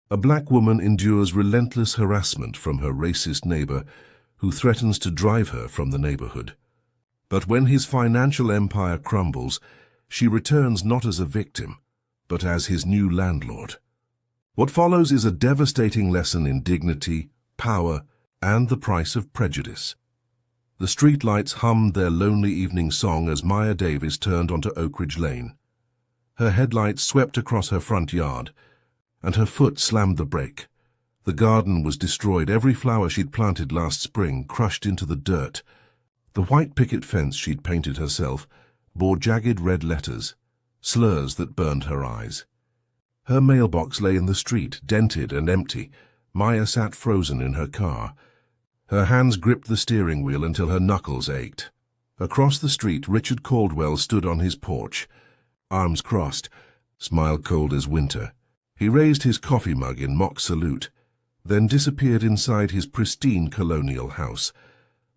A black woman endures relentless harassment from her racist neighbor who threatens to drive her from the neighborhood. But when his financial empire crumbles, she returns not as a victim, but as his new landlord. What follows is a devastating lesson in dignity, power, and the price of prejudice. The streetlights hummed their lonely evening song as Maya Davis turned onto Oak Ridge Lane. Her headlights swept across her front yard, and her foot slammed the brake. The garden was destroyed, every flower she'd planted last spring crushed into the dirt. The white picket fence she'd painted herself bore jagged red letters, slurs that burned her eyes. Her mailbox lay in the street, dented and empty. Maya sat frozen in her car. Her hands gripped the steering wheel until her knuckles ached. Across the street, Richard Caldwell stood on his porch, arms crossed, smile cold as winter. He raised his coffee mug in mock salute, then disappeared inside his pristine colonial house.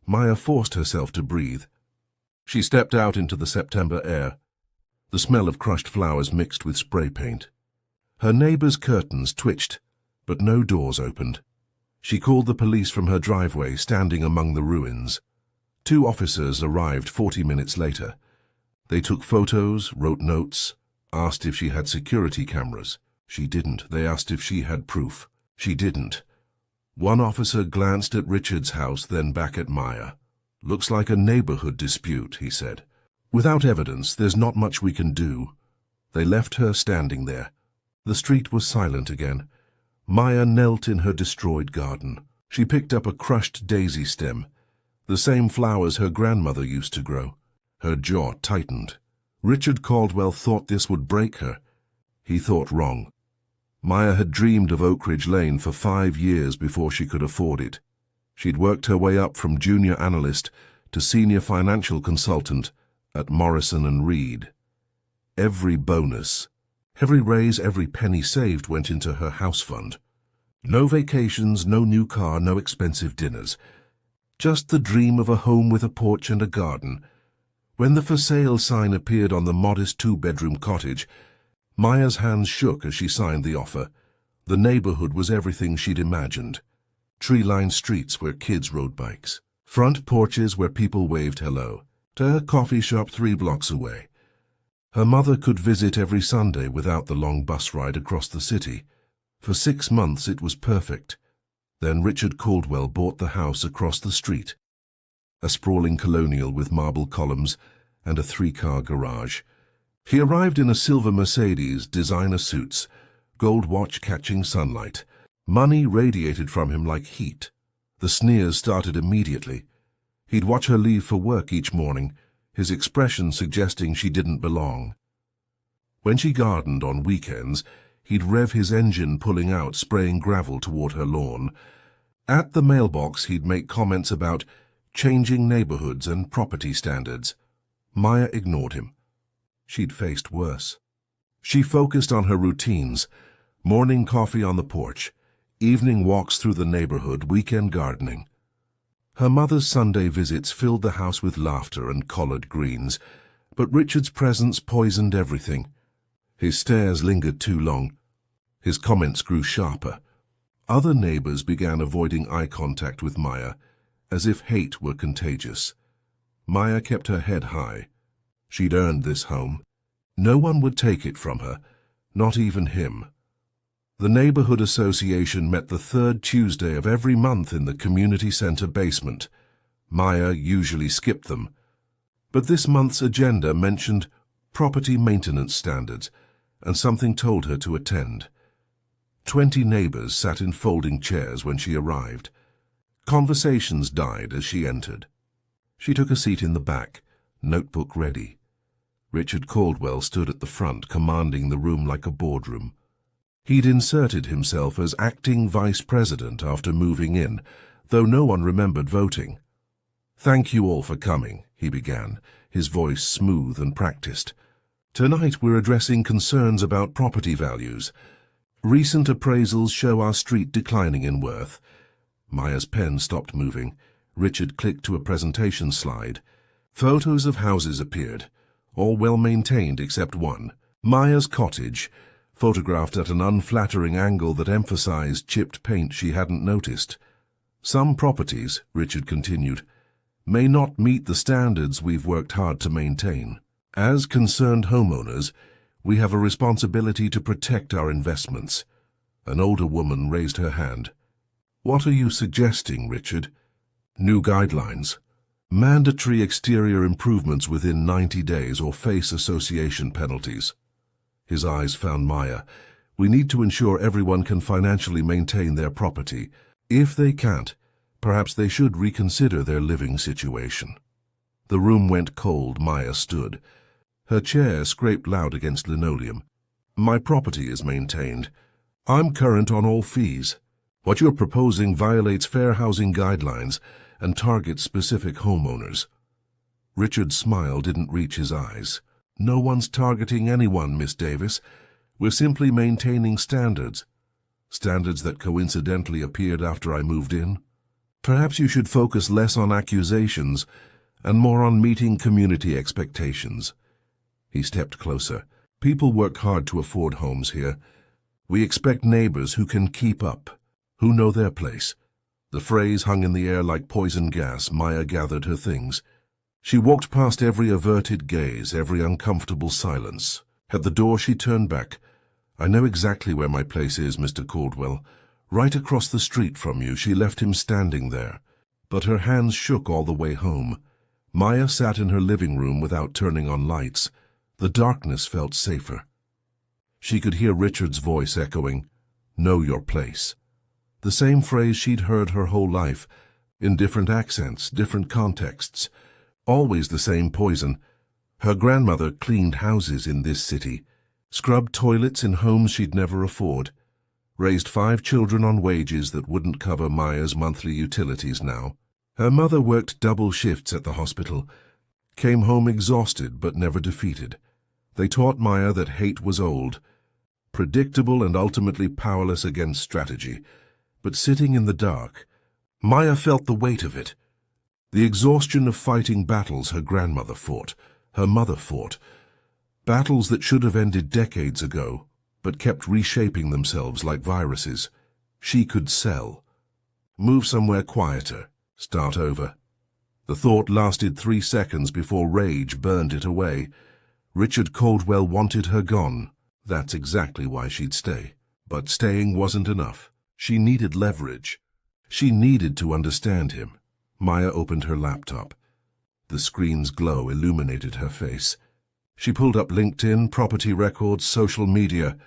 Maya forced herself to breathe. She stepped out into the September air. The smell of crushed flowers mixed with spray paint. Her neighbor's curtains twitched, but no doors opened. She called the police from her driveway, standing among the ruins. 2 officers arrived 40 minutes later. They took photos, wrote notes, asked if she had security cameras. She didn't. They asked if she had proof. She didn't. One officer glanced at Richard's house, then back at Maya. "Looks like a neighborhood dispute," he said. "Without evidence, there's not much we can do." They left her standing there. The street was silent again. Maya knelt in her destroyed garden. She picked up a crushed daisy stem, the same flowers her grandmother used to grow. Her jaw tightened. Richard Caldwell thought this would break her. He thought wrong. Maya had dreamed of Oak Ridge Lane for 5 years before she could afford it. She'd worked her way up from junior analyst to senior financial consultant at Morrison & Reed. Every bonus, every raise, every penny saved went into her house fund. No vacations, no new car, no expensive dinners. Just the dream of a home with a porch and a garden. When the for sale sign appeared on the modest 2-bedroom cottage, Maya's hands shook as she signed the offer. The neighborhood was everything she'd imagined. Tree-lined streets where kids rode bikes. Front porches where people waved hello. To her coffee shop 3 blocks away. Her mother could visit every Sunday without the long bus ride across the city. For 6 months it was perfect. Then Richard Caldwell bought the house across the street. A sprawling colonial with marble columns and a 3-car garage. He arrived in a silver Mercedes, designer suits, gold watch catching sunlight. Money radiated from him like heat. The sneers started immediately. He'd watch her leave for work each morning, his expression suggesting she didn't belong. When she gardened on weekends, he'd rev his engine, pulling out, spraying gravel toward her lawn. At the mailbox, he'd make comments about changing neighborhoods and property standards. Maya ignored him. She'd faced worse. She focused on her routines: morning coffee on the porch, evening walks through the neighborhood, weekend gardening. Her mother's Sunday visits filled the house with laughter and collard greens, but Richard's presence poisoned everything. His stares lingered too long. His comments grew sharper. Other neighbors began avoiding eye contact with Maya, as if hate were contagious. Maya kept her head high. She'd earned this home. No one would take it from her, not even him. The neighborhood association met the 3rd Tuesday of every month in the community center basement. Maya usually skipped them. But this month's agenda mentioned property maintenance standards, and something told her to attend. 20 neighbors sat in folding chairs when she arrived. Conversations died as she entered. She took a seat in the back, notebook ready. Richard Caldwell stood at the front, commanding the room like a boardroom. He'd inserted himself as acting vice president after moving in, though no one remembered voting. "Thank you all for coming," he began, his voice smooth and practiced. "Tonight we're addressing concerns about property values. Recent appraisals show our street declining in worth." Maya's pen stopped moving. Richard clicked to a presentation slide. Photos of houses appeared, all well-maintained except one. Maya's cottage, photographed at an unflattering angle that emphasized chipped paint she hadn't noticed. Some properties, Richard continued, may not meet the standards we've worked hard to maintain. As concerned homeowners, we have a responsibility to protect our investments. An older woman raised her hand. What are you suggesting, Richard? New guidelines. Mandatory exterior improvements within 90 days or face association penalties. His eyes found Maya. We need to ensure everyone can financially maintain their property. If they can't, perhaps they should reconsider their living situation. The room went cold. Maya stood. Her chair scraped loud against linoleum. My property is maintained. I'm current on all fees. What you're proposing violates fair housing guidelines and targets specific homeowners. Richard's smile didn't reach his eyes. No one's targeting anyone, Miss Davis. We're simply maintaining standards. Standards that coincidentally appeared after I moved in. Perhaps you should focus less on accusations and more on meeting community expectations. He stepped closer. People work hard to afford homes here. We expect neighbors who can keep up, who know their place. The phrase hung in the air like poison gas. Maya gathered her things. She walked past every averted gaze, every uncomfortable silence. At the door she turned back. I know exactly where my place is, Mr. Caldwell. Right across the street from you. She left him standing there. But her hands shook all the way home. Maya sat in her living room without turning on lights. The darkness felt safer. She could hear Richard's voice echoing, "Know your place." The same phrase she'd heard her whole life, in different accents, different contexts. Always the same poison. Her grandmother cleaned houses in this city, scrubbed toilets in homes she'd never afford, raised 5 children on wages that wouldn't cover Maya's monthly utilities now. Her mother worked double shifts at the hospital, came home exhausted but never defeated. They taught Maya that hate was old, predictable and ultimately powerless against strategy. But sitting in the dark, Maya felt the weight of it. The exhaustion of fighting battles her grandmother fought, her mother fought. Battles that should have ended decades ago, but kept reshaping themselves like viruses. She could sell. Move somewhere quieter. Start over. The thought lasted 3 seconds before rage burned it away. Richard Caldwell wanted her gone. That's exactly why she'd stay. But staying wasn't enough. She needed leverage. She needed to understand him. Maya opened her laptop. The screen's glow illuminated her face. She pulled up LinkedIn, property records, social media.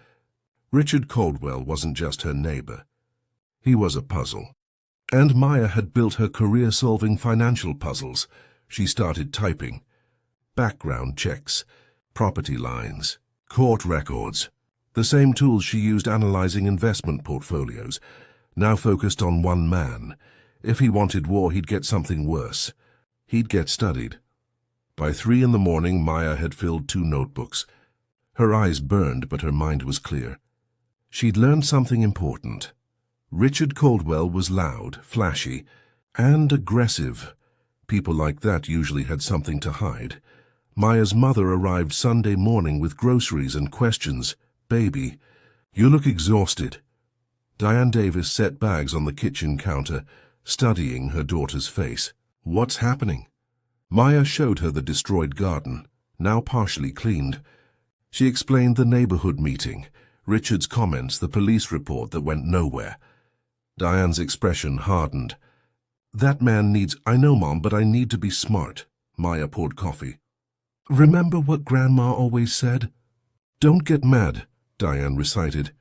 Richard Caldwell wasn't just her neighbor. He was a puzzle. And Maya had built her career solving financial puzzles. She started typing. Background checks, property lines, court records. The same tools she used analyzing investment portfolios, now focused on one man. If he wanted war, he'd get something worse. He'd get studied. By 3 in the morning, Maya had filled 2 notebooks. Her eyes burned, but her mind was clear. She'd learned something important. Richard Caldwell was loud, flashy, and aggressive. People like that usually had something to hide. Maya's mother arrived Sunday morning with groceries and questions. "Baby, you look exhausted." Diane Davis set bags on the kitchen counter, studying her daughter's face. "What's happening?" Maya showed her the destroyed garden, now partially cleaned. She explained the neighborhood meeting, Richard's comments, the police report that went nowhere. Diane's expression hardened. "That man needs—" "I know, Mom, but I need to be smart." Maya poured coffee. "Remember what Grandma always said? Don't get mad," Diane recited.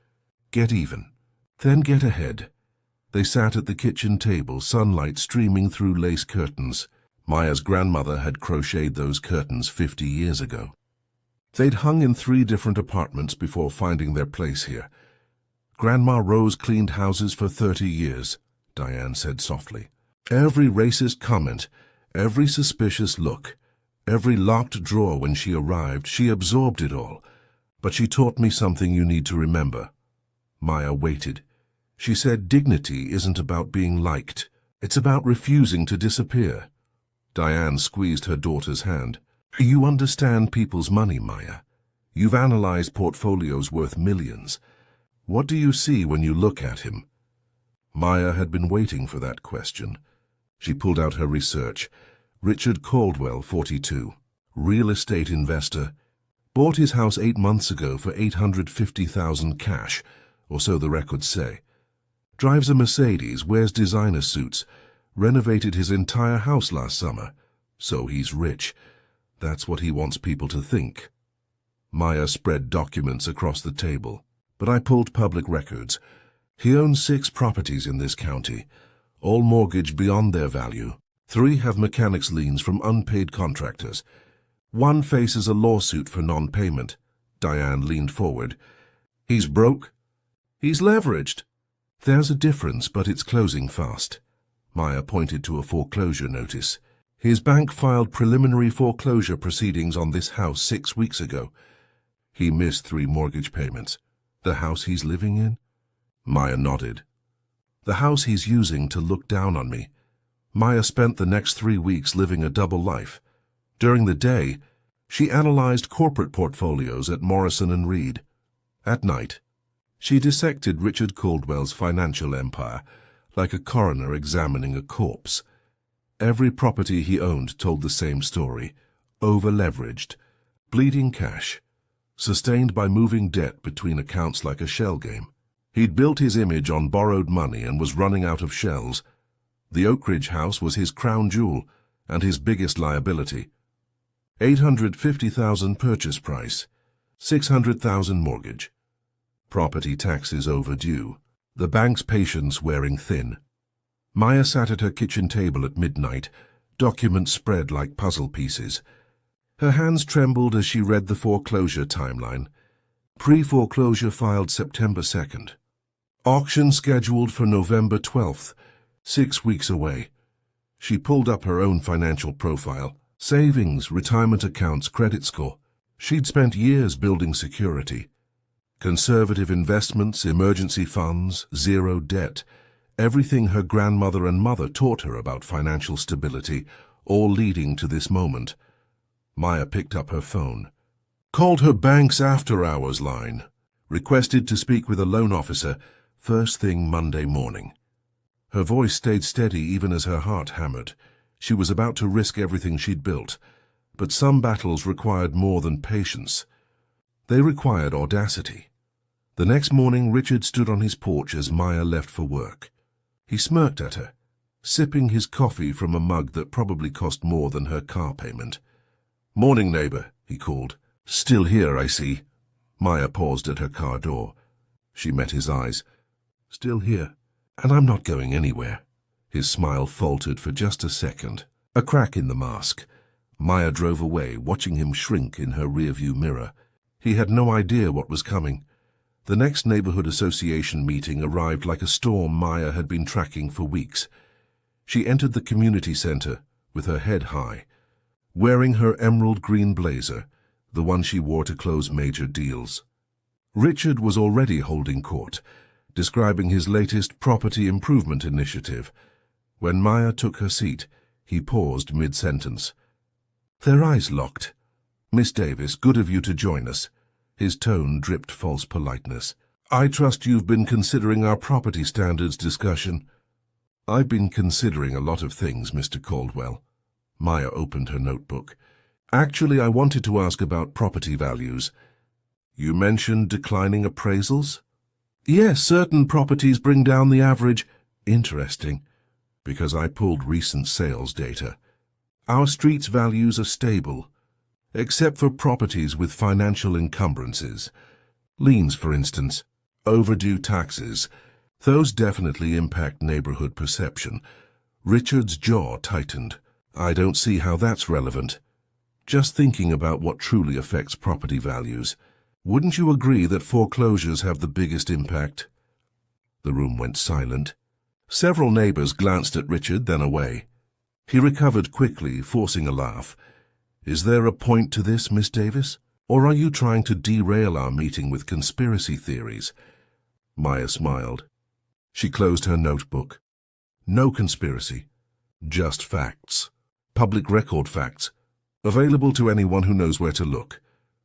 "Get even. Then get ahead." They sat at the kitchen table, sunlight streaming through lace curtains. Maya's grandmother had crocheted those curtains 50 years ago. They'd hung in 3 different apartments before finding their place here. "Grandma Rose cleaned houses for 30 years, Diane said softly. Every racist comment, every suspicious look, every locked drawer when she arrived, she absorbed it all. But she taught me something you need to remember." Maya waited. She said, "Dignity isn't about being liked. It's about refusing to disappear." Diane squeezed her daughter's hand. "You understand people's money, Maya. You've analyzed portfolios worth millions. What do you see when you look at him? Maya had been waiting for that question. She pulled out her research. Richard Caldwell, 42, real estate investor, bought his house 8 months ago for $850,000 cash, or so the records say. Drives a Mercedes, wears designer suits, renovated his entire house last summer. So he's rich. That's what he wants people to think. Maya spread documents across the table, but I pulled public records. He owns 6 properties in this county, all mortgaged beyond their value. 3 have mechanics liens from unpaid contractors. 1 faces a lawsuit for non-payment. Diane leaned forward. He's broke. He's leveraged. There's a difference, but it's closing fast. Maya pointed to a foreclosure notice. His bank filed preliminary foreclosure proceedings on this house 6 weeks ago. He missed 3 mortgage payments. The house he's living in? Maya nodded. The house he's using to look down on me. Maya spent the next 3 weeks living a double life. During the day, she analyzed corporate portfolios at Morrison & Reed. At night, she dissected Richard Caldwell's financial empire, like a coroner examining a corpse. Every property he owned told the same story: over-leveraged, bleeding cash, sustained by moving debt between accounts like a shell game. He'd built his image on borrowed money and was running out of shells. The Oak Ridge house was his crown jewel and his biggest liability. $850,000 purchase price, $600,000 mortgage. Property taxes overdue. The bank's patience wearing thin. Maya sat at her kitchen table at midnight, documents spread like puzzle pieces. Her hands trembled as she read the foreclosure timeline. Pre-foreclosure filed September 2nd. Auction scheduled for November 12th, 6 weeks away. She pulled up her own financial profile. Savings, retirement accounts, credit score. She'd spent years building security. Conservative investments, emergency funds, zero debt. Everything her grandmother and mother taught her about financial stability, all leading to this moment. Maya picked up her phone. Called her bank's after-hours line. Requested to speak with a loan officer first thing Monday morning. Her voice stayed steady even as her heart hammered. She was about to risk everything she'd built. But some battles required more than patience. They required audacity. The next morning, Richard stood on his porch as Maya left for work. He smirked at her, sipping his coffee from a mug that probably cost more than her car payment. "Morning, neighbor," he called. "Still here, I see." Maya paused at her car door. She met his eyes. "Still here, and I'm not going anywhere." His smile faltered for just a second, a crack in the mask. Maya drove away, watching him shrink in her rearview mirror. He had no idea what was coming. The next neighborhood association meeting arrived like a storm Maya had been tracking for weeks. She entered the community center with her head high, wearing her emerald green blazer, the one she wore to close major deals. Richard was already holding court, describing his latest property improvement initiative. When Maya took her seat, he paused mid-sentence. Their eyes locked. "Miss Davis, good of you to join us." His tone dripped false politeness. "I trust you've been considering our property standards discussion." "I've been considering a lot of things, Mr. Caldwell." Maya opened her notebook. "Actually, I wanted to ask about property values. You mentioned declining appraisals?" "Yes, certain properties bring down the average." "Interesting, because I pulled recent sales data. Our street's values are stable, except for properties with financial encumbrances. Liens, for instance, overdue taxes. Those definitely impact neighborhood perception." Richard's jaw tightened. "I don't see how that's relevant. Just thinking about what truly affects property values. Wouldn't you agree that foreclosures have the biggest impact?" The room went silent. Several neighbors glanced at Richard, then away. He recovered quickly, forcing a laugh. "Is there a point to this, Miss Davis? Or are you trying to derail our meeting with conspiracy theories?" Maya smiled. She closed her notebook. "No conspiracy. Just facts. Public record facts. Available to anyone who knows where to look."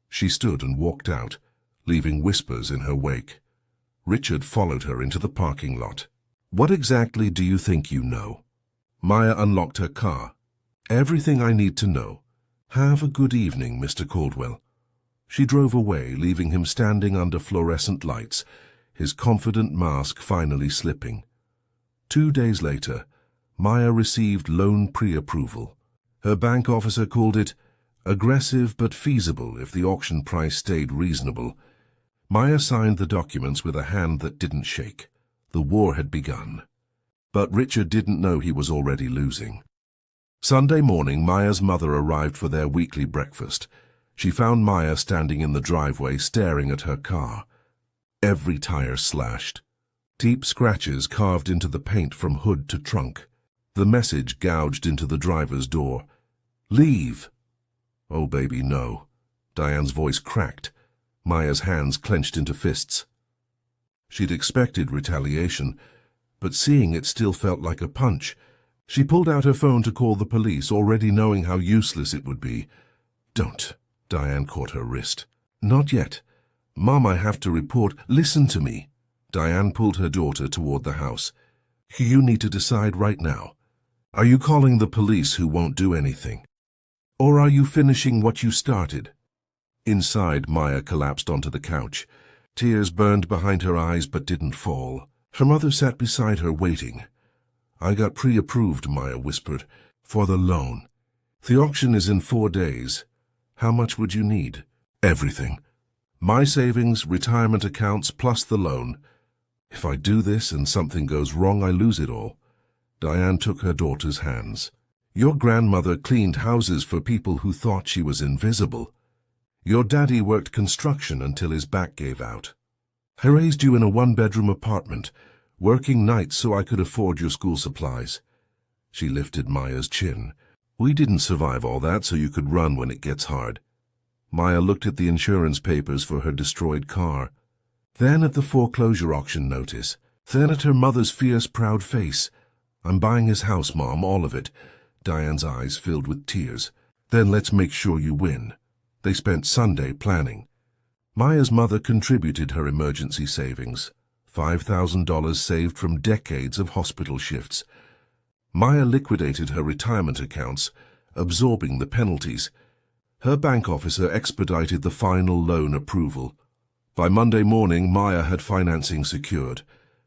She stood and walked out, leaving whispers in her wake. Richard followed her into the parking lot. "What exactly do you think you know?" Maya unlocked her car. "Everything I need to know. Have a good evening, Mr. Caldwell." She drove away, leaving him standing under fluorescent lights, his confident mask finally slipping. 2 days later, Maya received loan pre-approval. Her bank officer called it aggressive but feasible if the auction price stayed reasonable. Maya signed the documents with a hand that didn't shake. The war had begun. But Richard didn't know he was already losing. Sunday morning, Maya's mother arrived for their weekly breakfast. She found Maya standing in the driveway, staring at her car. Every tire slashed. Deep scratches carved into the paint from hood to trunk. The message gouged into the driver's door. "Leave!" "Oh, baby, no." Diane's voice cracked. Maya's hands clenched into fists. She'd expected retaliation, but seeing it still felt like a punch. She pulled out her phone to call the police, already knowing how useless it would be. "Don't." Diane caught her wrist. "Not yet. Mom, I have to report." "Listen to me." Diane pulled her daughter toward the house. "You need to decide right now. Are you calling the police who won't do anything? Or are you finishing what you started?" Inside, Maya collapsed onto the couch. Tears burned behind her eyes but didn't fall. Her mother sat beside her, waiting. "I got pre-approved," Maya whispered, "for the loan. The auction is in 4 days. How much would you need?" "Everything. My savings, retirement accounts, plus the loan. If I do this and something goes wrong, I lose it all." Diane took her daughter's hands. "Your grandmother cleaned houses for people who thought she was invisible. Your daddy worked construction until his back gave out. I raised you in a 1-bedroom apartment, working nights so I could afford your school supplies." She lifted Maya's chin. "We didn't survive all that so you could run when it gets hard." Maya looked at the insurance papers for her destroyed car, then at the foreclosure auction notice, then at her mother's fierce, proud face. "I'm buying his house, Mom, all of it." Diane's eyes filled with tears. "Then let's make sure you win." They spent Sunday planning. Maya's mother contributed her emergency savings, $5,000 saved from decades of hospital shifts. Maya liquidated her retirement accounts, absorbing the penalties. Her bank officer expedited the final loan approval. By Monday morning, Maya had financing secured.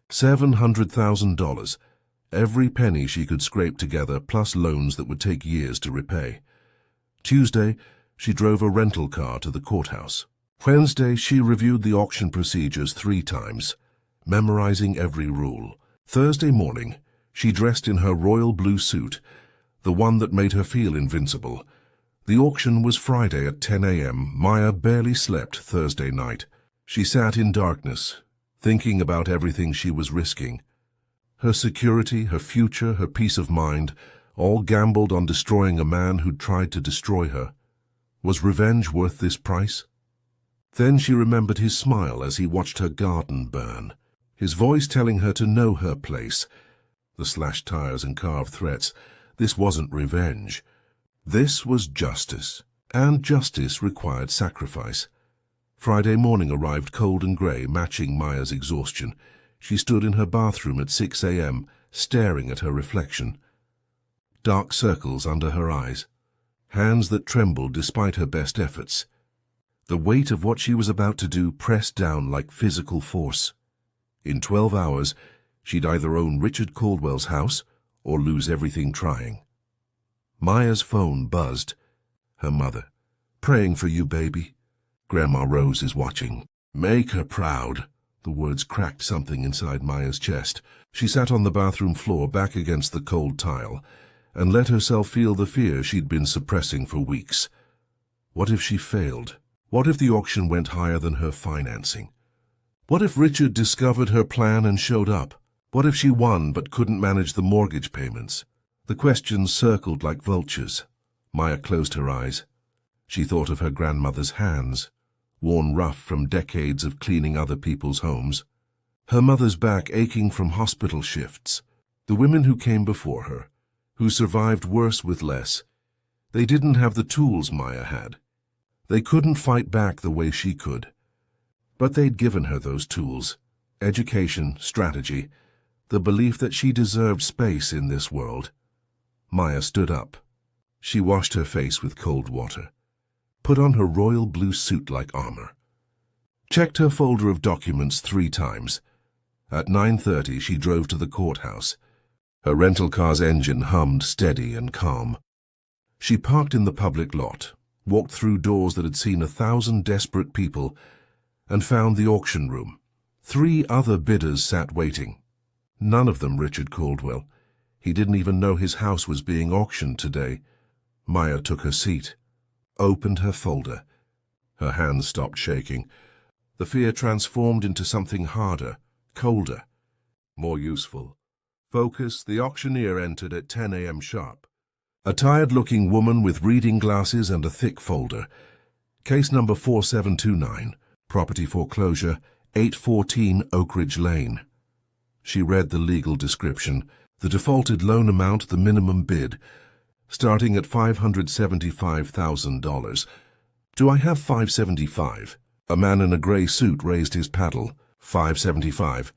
$700,000, every penny she could scrape together, plus loans that would take years to repay. Tuesday, she drove a rental car to the courthouse. Wednesday, she reviewed the auction procedures 3 times, memorizing every rule. Thursday morning, she dressed in her royal blue suit, the one that made her feel invincible. The auction was Friday at 10 a.m. Maya barely slept Thursday night. She sat in darkness, thinking about everything she was risking. Her security, her future, her peace of mind, all gambled on destroying a man who'd tried to destroy her. Was revenge worth this price? Then she remembered his smile as he watched her garden burn, his voice telling her to know her place. The slashed tires and carved threats. This wasn't revenge. This was justice, and justice required sacrifice. Friday morning arrived cold and grey, matching Maya's exhaustion. She stood in her bathroom at 6 a.m., staring at her reflection. Dark circles under her eyes, hands that trembled despite her best efforts. The weight of what she was about to do pressed down like physical force. In 12 hours, she'd either own Richard Caldwell's house or lose everything trying. Maya's phone buzzed. Her mother. "Praying for you, baby. Grandma Rose is watching." "Make her proud." The words cracked something inside Maya's chest. She sat on the bathroom floor, back against the cold tile, and let herself feel the fear she'd been suppressing for weeks. What if she failed? What if the auction went higher than her financing? What if Richard discovered her plan and showed up? What if she won but couldn't manage the mortgage payments? The questions circled like vultures. Maya closed her eyes. She thought of her grandmother's hands, worn rough from decades of cleaning other people's homes. Her mother's back aching from hospital shifts. The women who came before her, who survived worse with less. They didn't have the tools Maya had. They couldn't fight back the way she could. But they'd given her those tools: education, strategy, the belief that she deserved space in this world. Maya stood up. She washed her face with cold water, put on her royal blue suit like armor, checked her folder of documents 3 times. At 9:30 she drove to the courthouse. Her rental car's engine hummed steady and calm. She parked in the public lot, walked through doors that had seen 1,000 desperate people, and found the auction room. 3 other bidders sat waiting. None of them Richard Caldwell. He didn't even know his house was being auctioned today. Maya took her seat, opened her folder. Her hands stopped shaking. The fear transformed into something harder, colder, more useful. Focus. The auctioneer entered at 10 a.m. sharp. A tired-looking woman with reading glasses and a thick folder. Case number 4729, property foreclosure, 814 Oak Ridge Lane. She read the legal description, the defaulted loan amount, the minimum bid, starting at $575,000. Do I have $575? A man in a grey suit raised his paddle. $575.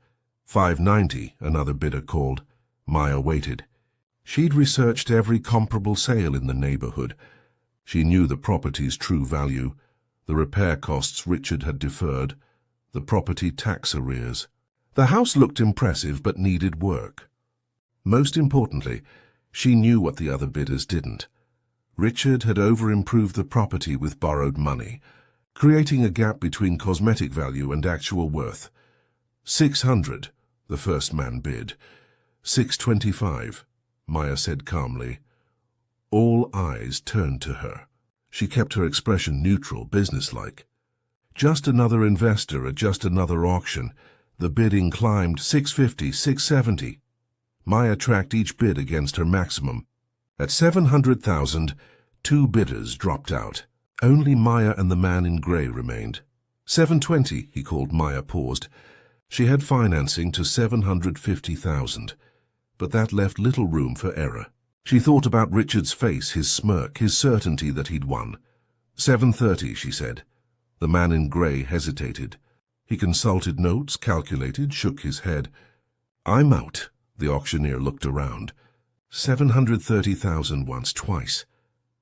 $590, another bidder called. Maya waited. She'd researched every comparable sale in the neighborhood. She knew the property's true value, the repair costs Richard had deferred, the property tax arrears. The house looked impressive but needed work. Most importantly, she knew what the other bidders didn't. Richard had over-improved the property with borrowed money, creating a gap between cosmetic value and actual worth. $600, the first man bid. $625, Maya said calmly. All eyes turned to her. She kept her expression neutral, businesslike. Just another investor at just another auction. The bidding climbed. $650, $670. Maya tracked each bid against her maximum. At $700,000, 2 bidders dropped out. Only Maya and the man in grey remained. $720, he called. Maya paused. She had financing to $750,000, but that left little room for error. She thought about Richard's face, his smirk, his certainty that he'd won. $730, she said. The man in grey hesitated. He consulted notes, calculated, shook his head. I'm out. The auctioneer looked around. $730,000 once, twice.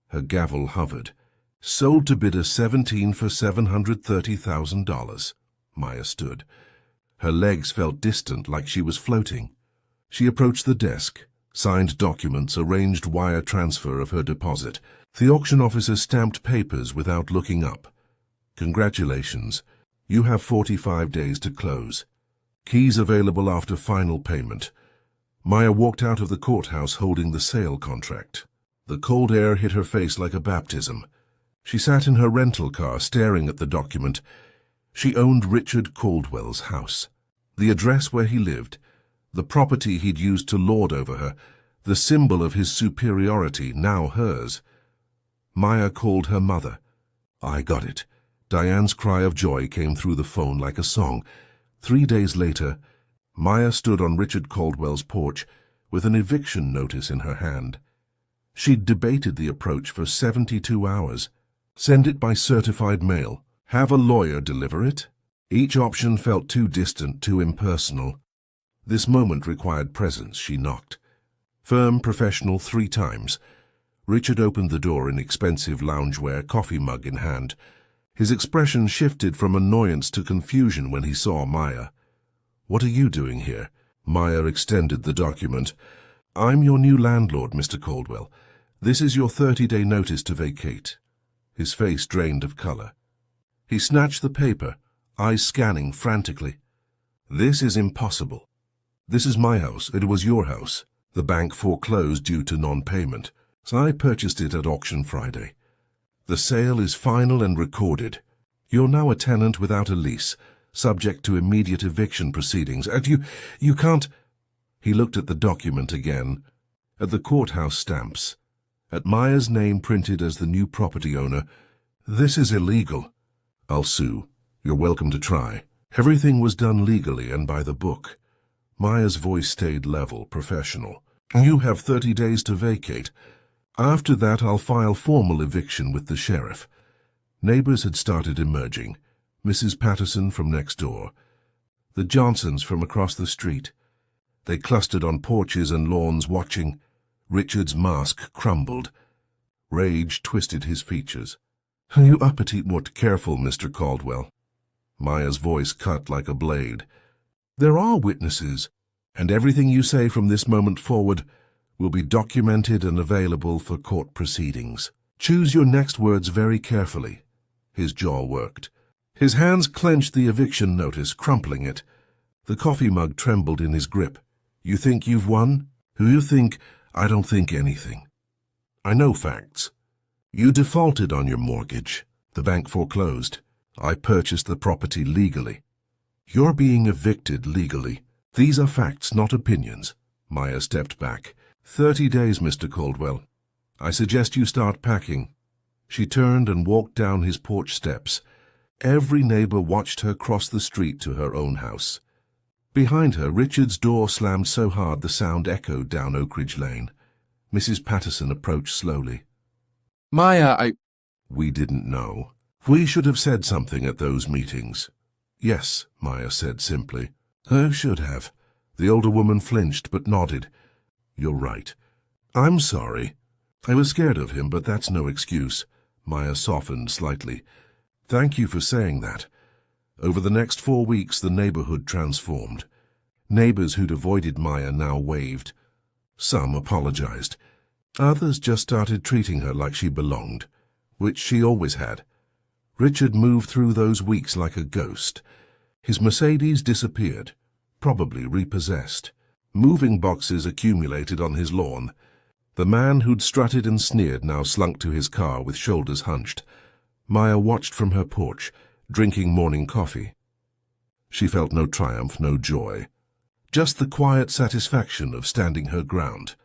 Her gavel hovered. Sold to bidder 17 for $730,000. Maya stood. Her legs felt distant, like she was floating. She approached the desk, signed documents, arranged wire transfer of her deposit. The auction officer stamped papers without looking up. Congratulations. You have 45 days to close. Keys available after final payment. Maya walked out of the courthouse holding the sale contract. The cold air hit her face like a baptism. She sat in her rental car, staring at the document. She owned Richard Caldwell's house. The address where he lived, the property he'd used to lord over her, the symbol of his superiority, now hers. Maya called her mother. I got it. Diane's cry of joy came through the phone like a song. 3 days later, Maya stood on Richard Caldwell's porch with an eviction notice in her hand. She'd debated the approach for 72 hours. Send it by certified mail. Have a lawyer deliver it? Each option felt too distant, too impersonal. This moment required presence. She knocked. Firm, professional, 3 times. Richard opened the door in expensive loungewear, coffee mug in hand. His expression shifted from annoyance to confusion when he saw Maya. What are you doing here? Maya extended the document. I'm your new landlord, Mr. Caldwell. This is your 30-day notice to vacate. His face drained of color. He snatched the paper, eyes scanning frantically. This is impossible. This is my house. It was your house. The bank foreclosed due to non-payment, so I purchased it at auction Friday. The sale is final and recorded. You're now a tenant without a lease, subject to immediate eviction proceedings. And you can't... He looked at the document again, at the courthouse stamps, at Maya's name printed as the new property owner. This is illegal. I'll sue. You're welcome to try. Everything was done legally and by the book. Maya's voice stayed level, professional. You have 30 days to vacate. After that, I'll file formal eviction with the sheriff. Neighbors had started emerging. Mrs. Patterson from next door, the Johnsons from across the street. They clustered on porches and lawns watching. Richard's mask crumbled. Rage twisted his features. "You uppity more careful, Mr. Caldwell." Maya's voice cut like a blade. "There are witnesses, and everything you say from this moment forward will be documented and available for court proceedings. Choose your next words very carefully." His jaw worked. His hands clenched the eviction notice, crumpling it. The coffee mug trembled in his grip. "You think you've won? Who you think? I don't think anything. I know facts. You defaulted on your mortgage. The bank foreclosed. I purchased the property legally. You're being evicted legally. These are facts, not opinions." Maya stepped back. 30 days, Mr. Caldwell. I suggest you start packing." She turned and walked down his porch steps. Every neighbor watched her cross the street to her own house. Behind her, Richard's door slammed so hard the sound echoed down Oak Ridge Lane. Mrs. Patterson approached slowly. "Maya, We didn't know. We should have said something at those meetings." "Yes," Maya said simply. "I should have." The older woman flinched but nodded. "You're right. I'm sorry. I was scared of him, but that's no excuse." Maya softened slightly. "Thank you for saying that." Over the next 4 weeks, the neighborhood transformed. Neighbors who'd avoided Maya now waved. Some apologized. Others just started treating her like she belonged, which she always had. Richard moved through those weeks like a ghost. His Mercedes disappeared, probably repossessed. Moving boxes accumulated on his lawn. The man who'd strutted and sneered now slunk to his car with shoulders hunched. Maya watched from her porch, drinking morning coffee. She felt no triumph, no joy. Just the quiet satisfaction of standing her ground.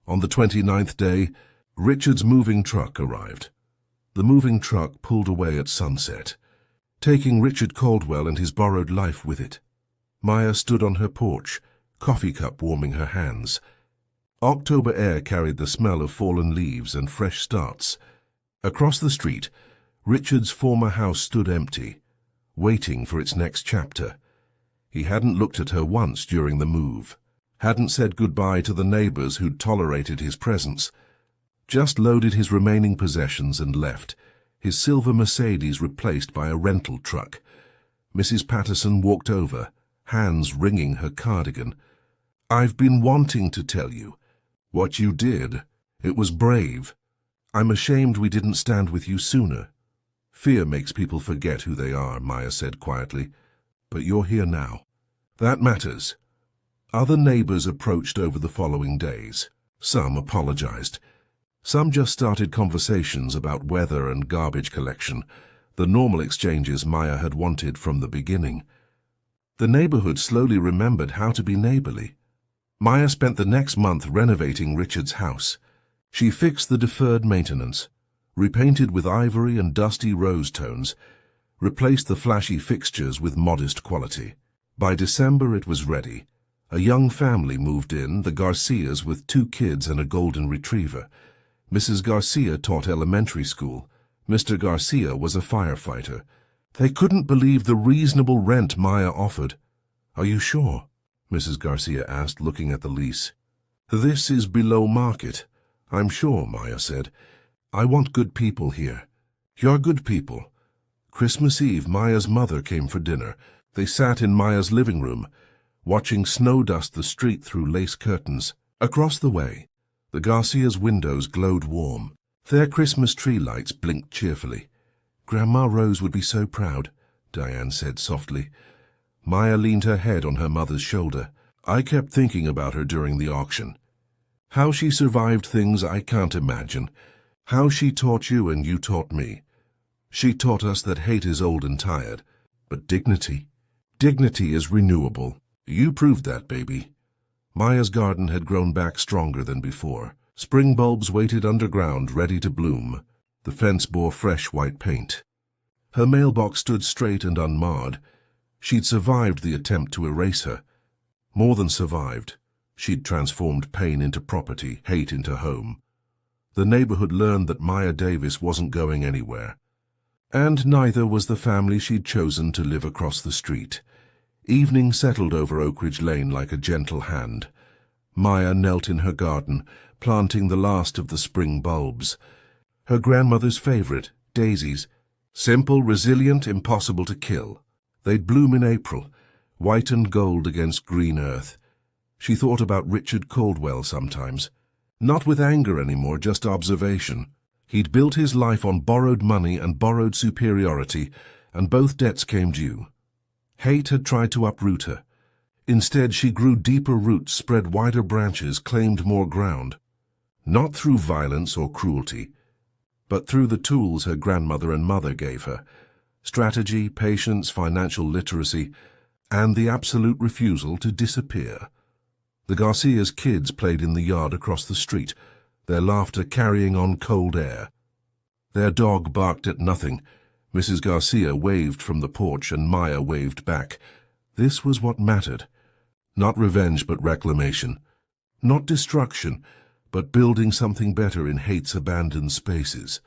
On the 29th day, Richard's moving truck arrived. The moving truck pulled away at sunset, taking Richard Caldwell and his borrowed life with it. Maya stood on her porch, coffee cup warming her hands. October air carried the smell of fallen leaves and fresh starts. Across the street, Richard's former house stood empty, waiting for its next chapter. He hadn't looked at her once during the move, hadn't said goodbye to the neighbors who'd tolerated his presence, just loaded his remaining possessions and left, his silver Mercedes replaced by a rental truck. Mrs. Patterson walked over, hands wringing her cardigan. "I've been wanting to tell you. What you did, it was brave. I'm ashamed we didn't stand with you sooner." "Fear makes people forget who they are," Maya said quietly. "But you're here now. That matters." Other neighbors approached over the following days. Some apologized. Some just started conversations about weather and garbage collection, the normal exchanges Maya had wanted from the beginning. The neighborhood slowly remembered how to be neighborly. Maya spent the next month renovating Richard's house. She fixed the deferred maintenance, repainted with ivory and dusty rose tones, replaced the flashy fixtures with modest quality. By December it was ready. A young family moved in, the Garcias with 2 kids and a golden retriever. Mrs. Garcia taught elementary school. Mr. Garcia was a firefighter. They couldn't believe the reasonable rent Maya offered. "Are you sure?" Mrs. Garcia asked, looking at the lease. "This is below market." "I'm sure," Maya said. "I want good people here." "You're good people." Christmas Eve, Maya's mother came for dinner. They sat in Maya's living room, watching snow dust the street through lace curtains. Across the way, the Garcia's windows glowed warm. Their Christmas tree lights blinked cheerfully. "Grandma Rose would be so proud," Diane said softly. Maya leaned her head on her mother's shoulder. "I kept thinking about her during the auction. How she survived things I can't imagine. How she taught you and you taught me. She taught us that hate is old and tired, but dignity is renewable. You proved that, baby." Maya's garden had grown back stronger than before. Spring bulbs waited underground, ready to bloom. The fence bore fresh white paint. Her mailbox stood straight and unmarred. She'd survived the attempt to erase her. More than survived. She'd transformed pain into property, hate into home. The neighborhood learned that Maya Davis wasn't going anywhere. And neither was the family she'd chosen to live across the street. Evening settled over Oak Ridge Lane like a gentle hand. Maya knelt in her garden, planting the last of the spring bulbs. Her grandmother's favorite, daisies. Simple, resilient, impossible to kill. They'd bloom in April, white and gold against green earth. She thought about Richard Caldwell sometimes. Not with anger anymore, just observation. He'd built his life on borrowed money and borrowed superiority, and both debts came due. Hate had tried to uproot her. Instead, she grew deeper roots, spread wider branches, claimed more ground. Not through violence or cruelty, but through the tools her grandmother and mother gave her: strategy, patience, financial literacy, and the absolute refusal to disappear. The Garcias' kids played in the yard across the street, their laughter carrying on cold air. Their dog barked at nothing. Mrs. Garcia waved from the porch and Maya waved back. This was what mattered. Not revenge, but reclamation. Not destruction, but building something better in hate's abandoned spaces.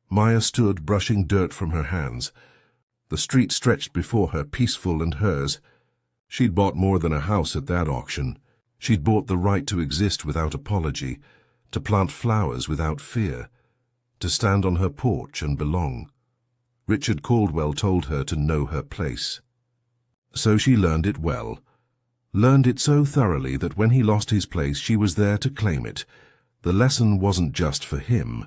Maya stood, brushing dirt from her hands. The street stretched before her, peaceful and hers. She'd bought more than a house at that auction. She'd bought the right to exist without apology, to plant flowers without fear, to stand on her porch and belong. Richard Caldwell told her to know her place. So she learned it well. Learned it so thoroughly that when he lost his place, she was there to claim it. The lesson wasn't just for him.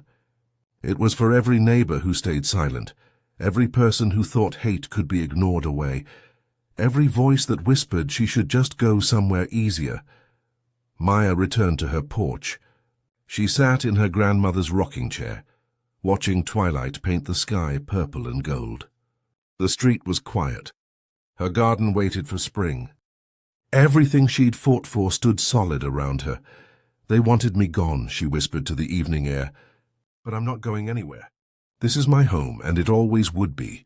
It was for every neighbor who stayed silent, every person who thought hate could be ignored away, every voice that whispered she should just go somewhere easier. Maya returned to her porch. She sat in her grandmother's rocking chair, watching twilight paint the sky purple and gold. The street was quiet. Her garden waited for spring. Everything she'd fought for stood solid around her. "They wanted me gone," she whispered to the evening air. "But I'm not going anywhere. This is my home, and it always would be."